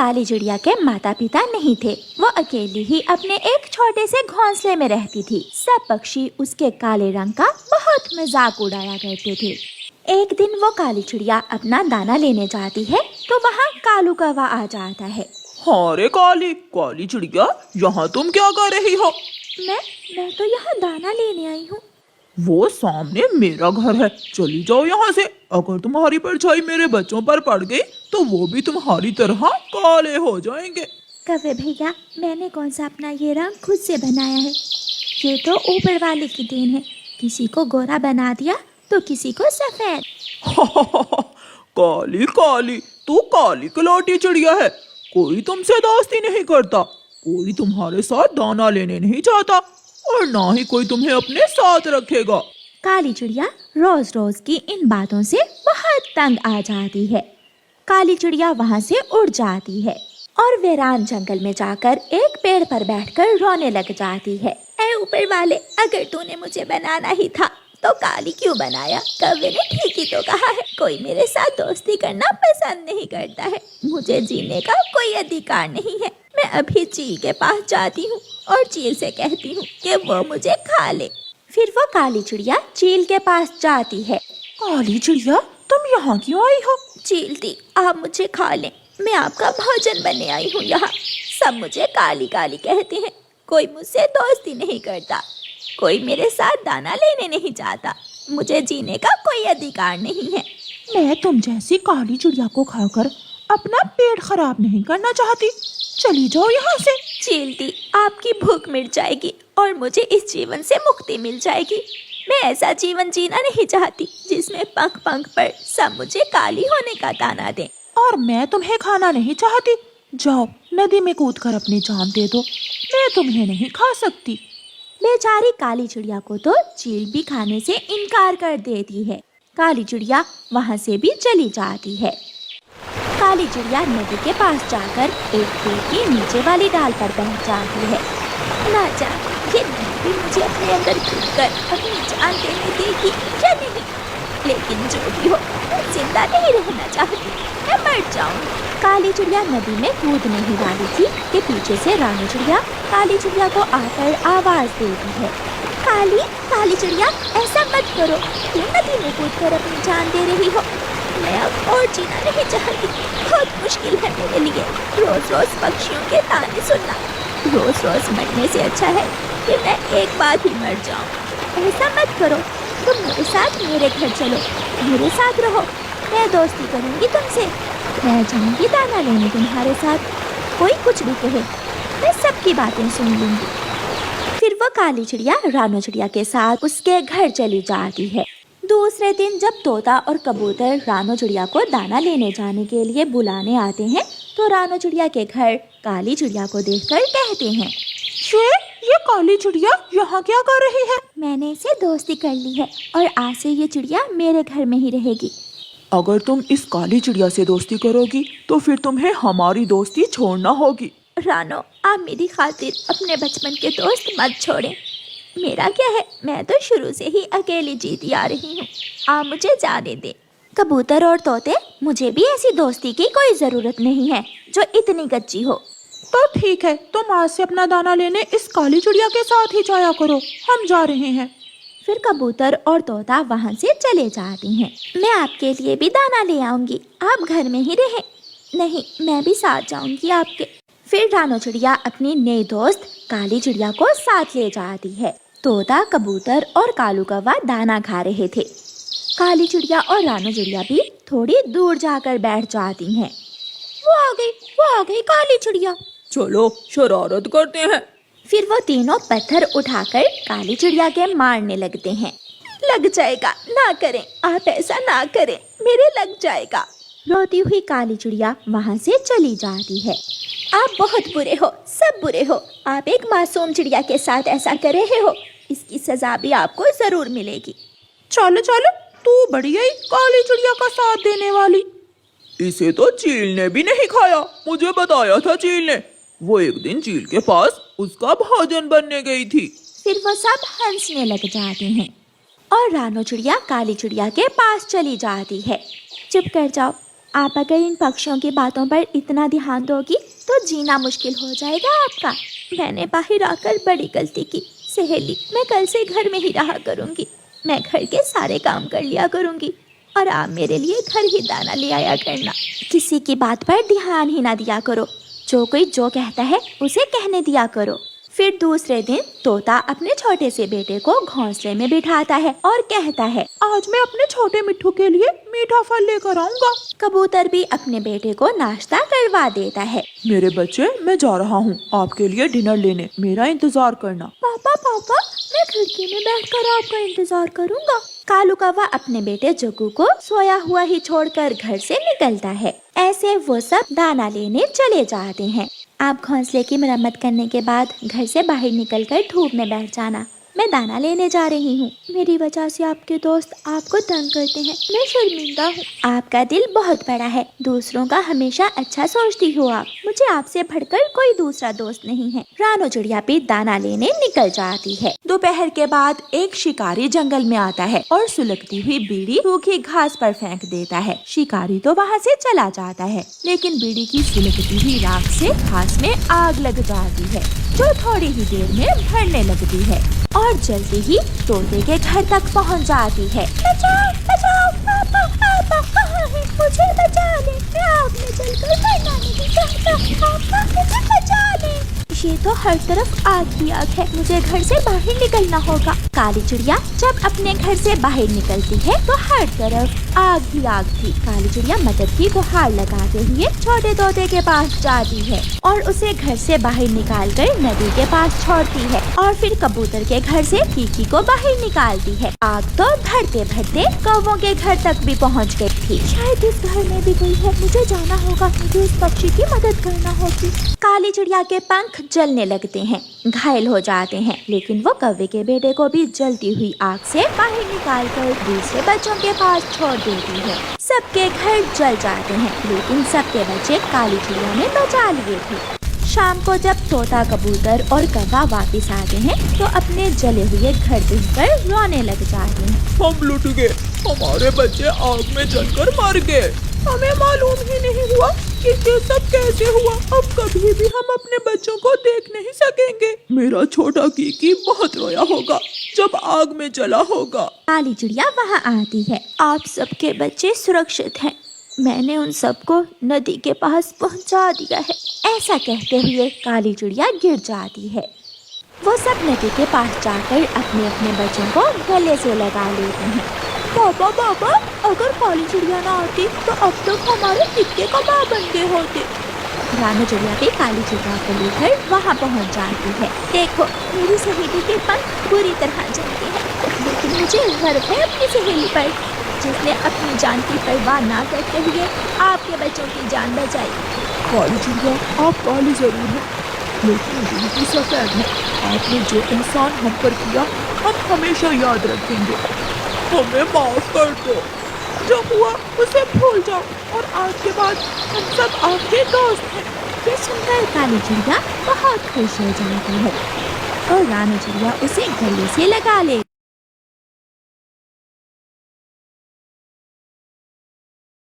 काली चिड़िया के माता पिता नहीं थे। वो अकेली ही अपने एक छोटे से घोंसले में रहती थी। सब पक्षी उसके काले रंग का बहुत मजाक उड़ाया करते थे। एक दिन वो काली चिड़िया अपना दाना लेने जाती है तो वहाँ कालू कौवा आ जाता है। हाँ रे काली चिड़िया, यहाँ तुम क्या कर रही हो? मैं तो यहाँ दाना लेने आई हूँ। वो सामने मेरा घर है, चली जाओ यहाँ से। अगर तुम्हारी परछाई मेरे बच्चों पर पड़ गई तो वो भी तुम्हारी तरह काले हो जाएंगे। कौवे भैया, मैंने कौन सा अपना ये रंग खुद से बनाया है? ये तो ऊपर वाले की देन है। किसी को गोरा बना दिया तो किसी को सफेद। काली तू काली कलौटी चिड़िया है। कोई तुमसे दोस्ती नहीं करता, कोई तुम्हारे साथ दाना लेने नहीं चाहता और ना ही कोई तुम्हें अपने साथ रखेगा। काली चिड़िया रोज रोज की इन बातों से बहुत तंग आ जाती है। काली चिड़िया वहाँ से उड़ जाती है और वीरान जंगल में जाकर एक पेड़ पर बैठकर रोने लग जाती है। ऐ ऊपर वाले, अगर तूने मुझे बनाना ही था तो काली क्यों बनाया? कौवे ने ठीक ही तो कहा है, कोई मेरे साथ दोस्ती करना पसंद नहीं करता है। मुझे जीने का कोई अधिकार नहीं है। मैं अभी चील के पास जाती हूँ और चील से कहती हूँ कि वो मुझे खा ले। फिर वो काली चिड़िया चील के पास जाती है। काली चिड़िया, तुम यहाँ क्यों आई हो? चील दी, आप मुझे खा लें, मैं आपका भोजन बनने आई हूँ यहाँ। सब मुझे काली काली कहते हैं, कोई मुझसे दोस्ती नहीं करता, कोई मेरे साथ दाना लेने नहीं चाहता, मुझे जीने का कोई अधिकार नहीं है। मैं तुम जैसी काली चिड़िया को खाकर अपना पेट खराब नहीं करना चाहती, चली जाओ यहाँ से। चीलती, आपकी भूख मिट जाएगी और मुझे इस जीवन से मुक्ति मिल जाएगी। मैं ऐसा जीवन जीना नहीं चाहती जिसमें पंख पंख पर सब मुझे काली होने का ताना दें। और मैं तुम्हें खाना नहीं चाहती, जाओ नदी में कूदकर अपनी जान दे दो, मैं तुम्हें नहीं खा सकती। बेचारी काली चिड़िया को तो चील भी खाने से इनकार कर देती है। काली चिड़िया वहाँ से भी चली जाती है। काली चिड़िया नदी के पास जाकर एक पेड़ की नीचे वाली डाल पर बैठ जाती है। ना जाने ये नदी मुझे अपने अंदर कूदकर अपनी जान देने देगी या नहीं, लेकिन जो भी हो मैं जिंदा नहीं रहना चाहती, मैं मर जाऊंगी। काली चिड़िया नदी में कूदने ही वाली थी कि पीछे से रानी चिड़िया काली चिड़िया को आकर आवाज देती है। काली चिड़िया, ऐसा मत करो, क्यों नदी में कूदकर अपनी जान दे रही हो? मैं अब और जीना नहीं चाहती, बहुत मुश्किल है मेरे लिए रोज रोज पक्षियों के ताने सुनना। रोज रोज मरने से अच्छा है कि मैं एक बार ही मर जाऊं। ऐसा मत करो, तुम मेरे साथ मेरे घर चलो, मेरे साथ रहो, मैं दोस्ती करूंगी तुमसे, मैं जाऊंगी दाना लेने तुम्हारे साथ। कोई कुछ भी कहे, मैं सबकी बातें सुन लूंगी। फिर वो काली चिड़िया रानो चिड़िया के साथ उसके घर चली जाती है। दूसरे दिन जब तोता और कबूतर रानो चिड़िया को दाना लेने जाने के लिए बुलाने आते हैं तो रानो चिड़िया के घर काली चिड़िया को देखकर कहते हैं, ये काली चिड़िया यहाँ क्या कर रही है? मैंने इसे दोस्ती कर ली है और आज से ये चिड़िया मेरे घर में ही रहेगी। अगर तुम इस काली चिड़िया से दोस्ती करोगी तो फिर तुम्हें हमारी दोस्ती छोड़ना होगी। रानो, आप मेरी खातिर अपने बचपन के दोस्त मत छोड़ें। मेरा क्या है, मैं तो शुरू से ही अकेली जीती आ रही हूँ, आप मुझे जाने दे। कबूतर और तोते, मुझे भी ऐसी दोस्ती की कोई जरूरत नहीं है जो इतनी कच्ची हो। तो ठीक है, तुम आज से अपना दाना लेने इस काली चिड़िया के साथ ही जाया करो, हम जा रहे हैं। फिर कबूतर और तोता वहाँ से चले जाते हैं। मैं आपके लिए भी दाना ले आऊंगी, आप घर में ही रहें। नहीं, मैं भी साथ जाऊंगी आपके। फिर रानो चिड़िया अपनी नई दोस्त काली चिड़िया को साथ ले जाती है। तोता, कबूतर और कालू कौवा दाना खा रहे थे। काली चिड़िया और रानो चिड़िया भी थोड़ी दूर जाकर बैठ जाती हैं। वो आ गई काली चिड़िया। चलो शरारत करते हैं। फिर वो तीनों पत्थर उठाकर काली चिड़िया के मारने लगते हैं। लग जाएगा, ना करें, आप ऐसा ना करें, मेरे लग जाएगा। रोती हुई काली चिड़िया वहाँ से चली जाती है। आप बहुत बुरे हो, सब बुरे हो, आप एक मासूम चिड़िया के साथ ऐसा कर रहे हो, इसकी सजा भी आपको जरूर मिलेगी। चलो तू बढ़िया ही काली चिड़िया का साथ देने वाली। इसे तो चील ने भी नहीं खाया, मुझे बताया था चील ने। वो एक दिन चील के पास उसका भोजन बनने गई थी। फिर वो सब हंसने लग जाते हैं और रानो चिड़िया काली चिड़िया के पास चली जाती है। चुप कर जाओ, आप अगर इन पक्षियों की बातों पर इतना ध्यान दोगी तो जीना मुश्किल हो जाएगा आपका। मैंने बाहर आकर बड़ी गलती की। सहेली, मैं कल से घर में ही रहा करूँगी। मैं घर के सारे काम कर लिया करूँगी और आप मेरे लिए घर ही दाना ले आया करना। किसी की बात पर ध्यान ही ना दिया करो। जो कोई जो कहता है उसे कहने दिया करो। फिर दूसरे दिन तोता अपने छोटे से बेटे को घोंसले में बिठाता है और कहता है, आज मैं अपने छोटे मिट्ठू के लिए मीठा फल लेकर आऊंगा। कबूतर भी अपने बेटे को नाश्ता करवा देता है। मेरे बच्चे, मैं जा रहा हूँ आपके लिए डिनर लेने, मेरा इंतजार करना। पापा पापा, मैं खिड़की में बैठकर आपका इंतजार करूँगा। कालू कौवा अपने बेटे जग्गू को सोया हुआ ही छोड़कर घर से निकलता है। ऐसे वो सब दाना लेने चले जाते हैं। आप घोंसले की मरम्मत करने के बाद घर से बाहर निकलकर धूप में बैठ जाना। मैं दाना लेने जा रही हूँ। मेरी वजह से आपके दोस्त आपको तंग करते हैं। मैं शर्मिंदा हूँ। आपका दिल बहुत बड़ा है। दूसरों का हमेशा अच्छा सोचती हो आप। मुझे आपसे बढ़कर कोई दूसरा दोस्त नहीं है। रानो चिड़िया भी दाना लेने निकल जाती है। दोपहर के बाद एक शिकारी जंगल में आता है और सुलगती हुई बीड़ी सूखी घास पर फेंक देता है। शिकारी तो वहाँ से चला जाता है, लेकिन बीड़ी की सुलगती हुई राख से घास में आग लग जाती है, जो थोड़ी ही देर में भरने लगती है और जल्दी ही तोते के घर तक पहुँच जाती है। बचाओ बचाओ, पापा पापा कहाँ है? मुझे बचा ले। मैं आग में जलकर मरना नहीं चाहता। पापा मुझे बचा ले। ये तो हर तरफ आग ही आग है। मुझे घर से बाहर निकलना होगा। काली चिड़िया जब अपने घर से बाहर निकलती है तो हर तरफ आग ही आग थी। काली चिड़िया मदद की गुहार लगाते हुए छोटे तोते के पास जाती है और उसे घर से बाहर निकालकर नदी के पास छोड़ती है और फिर कबूतर के घर से कीकी को बाहर निकालती है। आग तो भरते भरते कौवों के घर तक भी पहुंच गई थी। शायद इस घर में भी कोई है। मुझे जाना होगा। मुझे इस पक्षी की मदद करना होगी। काली चिड़िया के पंख जलने लगते हैं, घायल हो जाते हैं, लेकिन वो कौवे के बेटे को भी जलती हुई आग से बाहर निकालकर दूसरे बच्चों के पास छोड़ देती है। सबके घर जल जाते हैं, लेकिन सबके बच्चे काली चिड़िया ने बचा लिए थे। शाम को जब तोता, कबूतर और कौवा वापस आते हैं तो अपने जले हुए घर देखकर रोने लग जाते हैं। हम लुट गए, हमारे बच्चे आग में जलकर मर गए। हमें मालूम ही नहीं हुआ कि ये सब कैसे हुआ। अब कभी भी हम अपने बच्चों को देख नहीं सकेंगे। मेरा छोटा कीकी बहुत रोया होगा जब आग में जला होगा। काली चिड़िया वहाँ आती है। आप सबके बच्चे सुरक्षित हैं। मैंने उन सबको नदी के पास पहुँचा दिया है। ऐसा कहते हुए काली चिड़िया गिर जाती है। वो सब नदी के पास जाकर अपने अपने बच्चों को गले से लगा लेते हैं। पापा पापा, अगर काली चिड़िया ना आती तो अब तक हमारे कितने कबाब बन गए होते। रानो चिड़िया भी काली चिड़िया को लेकर वहाँ पहुँच जाती है। देखो, मेरी सहेली के पंख पूरी तरह जलते हैं, लेकिन मुझे गर्व है अपनी सहेली पर, जिसने अपनी जान की परवाह ना करते हुए आपके बच्चों की जान बचाई। काली चिड़िया, आप काली जरूर हैं, लेकिन दिल की सफेद है। आपने जो एहसान हम पर किया हम हमेशा याद रखेंगे। हमें माफ कर दो। जो हुआ उसे भूल जाओ और आज के बाद हम सब आपके दोस्त हैं। ये सुनकर काली चिड़िया बहुत खुश हो जाती है और रानो चिड़िया उसे गले से लगा लेती